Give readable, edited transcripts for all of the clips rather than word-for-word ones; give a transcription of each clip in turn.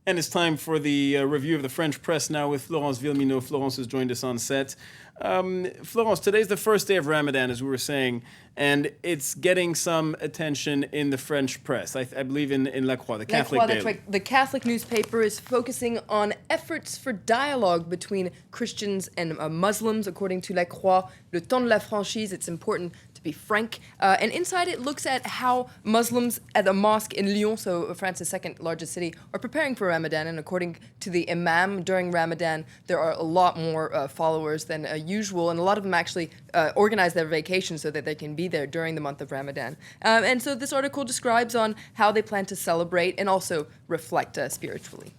And it's time for the review of the French press now with Florence Villeminot. Florence has joined us on set. Florence, today's the first day of Ramadan, as we were saying, and it's getting some attention in the French press. I believe in La Croix, the Catholic daily. That's right. The Catholic newspaper is focusing on efforts for dialogue between Christians and Muslims, according to La Croix. Le temps de la franchise, it's important to be frank. And inside it looks at how Muslims at a mosque in Lyon, so France's second largest city, are preparing for Ramadan. And according to the imam, during Ramadan, there are a lot more followers than usual. And a lot of them actually organize their vacation so that they can be there during the month of Ramadan. And so this article describes on how they plan to celebrate and also reflect spiritually.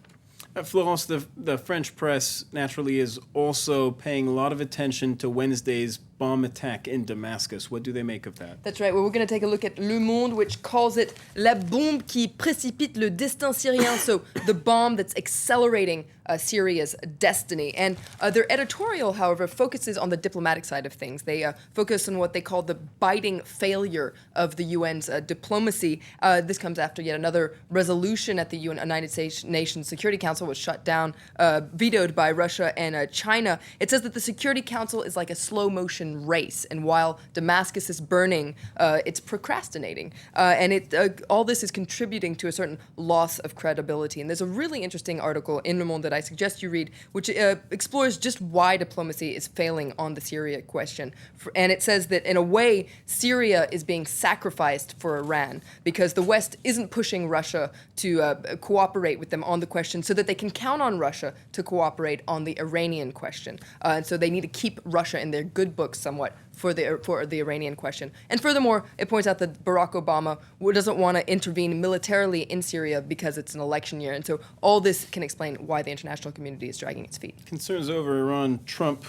Florence, the French press naturally is also paying a lot of attention to Wednesday's bomb attack in Damascus. What do they make of that? That's right. Well, we're going to take a look at Le Monde, which calls it La bombe qui précipite le destin syrien, so the bomb that's accelerating Syria's destiny. And their editorial, however, focuses on the diplomatic side of things. They focus on what they call the biting failure of the UN's diplomacy. This comes after yet another resolution at the United Nations Security Council was shut down, vetoed by Russia and China. It says that the Security Council is like a slow-motion race, and while Damascus is burning, it's procrastinating. And all this is contributing to a certain loss of credibility. And there's a really interesting article in Le Monde that I suggest you read, which explores just why diplomacy is failing on the Syria question. And it says that, in a way, Syria is being sacrificed for Iran because the West isn't pushing Russia to cooperate with them on the question so that they can count on Russia to cooperate on the Iranian question. And so they need to keep Russia in their good books somewhat for the Iranian question. And furthermore, it points out that Barack Obama doesn't want to intervene militarily in Syria because it's an election year. And so all this can explain why the international community is dragging its feet. Concerns over Iran trump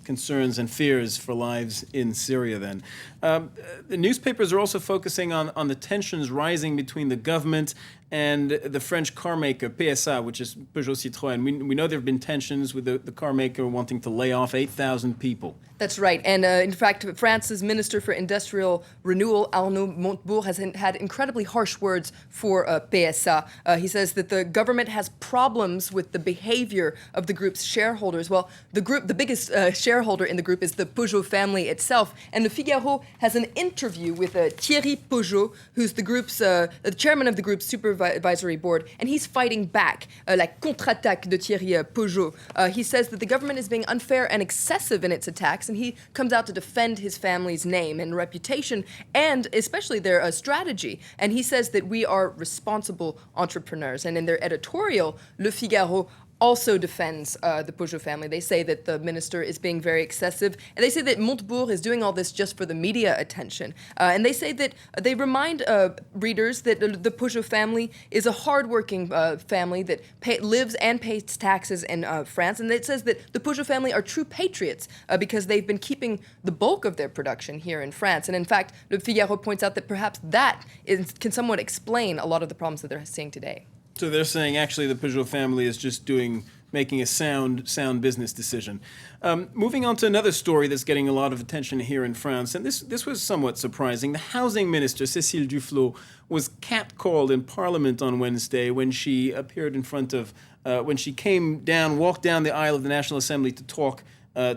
concerns and fears for lives in Syria then. The newspapers are also focusing on the tensions rising between the government and the French car maker, PSA, which is Peugeot Citroën. We know there have been tensions with the car maker wanting to lay off 8,000 people. That's right. And in fact, France's Minister for Industrial Renewal, Arnaud Montebourg, has had incredibly harsh words for PSA. He says that the government has problems with the behavior of the group's shareholders. Well, the biggest shareholder in the group is the Peugeot family itself. And Le Figaro has an interview with Thierry Peugeot, who's the chairman of the group's supervisory board, and he's fighting back, la contre-attaque de Thierry Peugeot. He says that the government is being unfair and excessive in its attacks, and he comes out to defend his family's name and reputation, and especially their strategy. And he says that we are responsible entrepreneurs. And in their editorial, Le Figaro also defends the Peugeot family. They say that the minister is being very excessive, and they say that Montebourg is doing all this just for the media attention. And they say that they remind readers that the Peugeot family is a hardworking family that lives and pays taxes in France. And it says that the Peugeot family are true patriots because they've been keeping the bulk of their production here in France. And in fact, Le Figaro points out that perhaps that can somewhat explain a lot of the problems that they're seeing today. So they're saying actually the Peugeot family is just making a sound business decision. Moving on to another story that's getting a lot of attention here in France, and this was somewhat surprising. The housing minister, Cécile Duflot, was catcalled in Parliament on Wednesday when she appeared in front of, when she walked down the aisle of the National Assembly to talk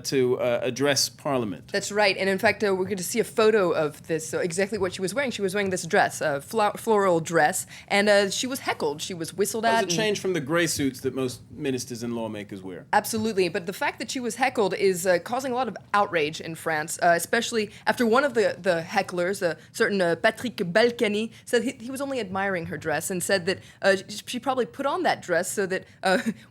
to address Parliament. That's right. And in fact, we're going to see a photo of this, exactly what she was wearing. She was wearing this dress, a floral dress, and she was heckled. She was whistled at. It's a change from the gray suits that most ministers and lawmakers wear. Absolutely. But the fact that she was heckled is causing a lot of outrage in France, especially after one of the hecklers, a certain Patrick Balkany, said he was only admiring her dress and said that she probably put on that dress so that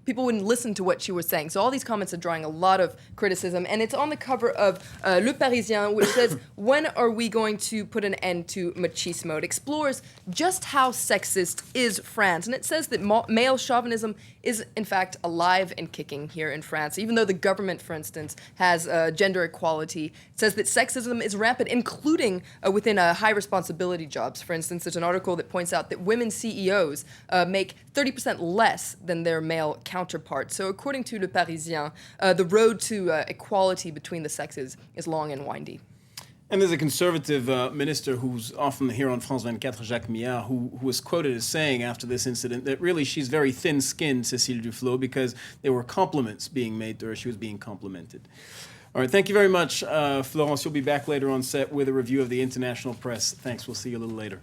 people wouldn't listen to what she was saying. So all these comments are drawing a lot of criticism, and it's on the cover of Le Parisien, which says, "When are we going to put an end to machismo?" It explores just how sexist is France, and it says that male chauvinism is, in fact, alive and kicking here in France. Even though the government, for instance, has gender equality, it says that sexism is rampant, including within high responsibility jobs. For instance, there's an article that points out that women CEOs make 30% less than their male counterparts. So according to Le Parisien, the road to equality between the sexes is long and windy. And there's a conservative minister who's often here on France 24, Jacques Millard, who was quoted as saying after this incident that really she's very thin-skinned, Cécile Duflot, because there were compliments being made to her. She was being complimented. All right, thank you very much, Florence. You'll be back later on set with a review of the international press. Thanks. We'll see you a little later.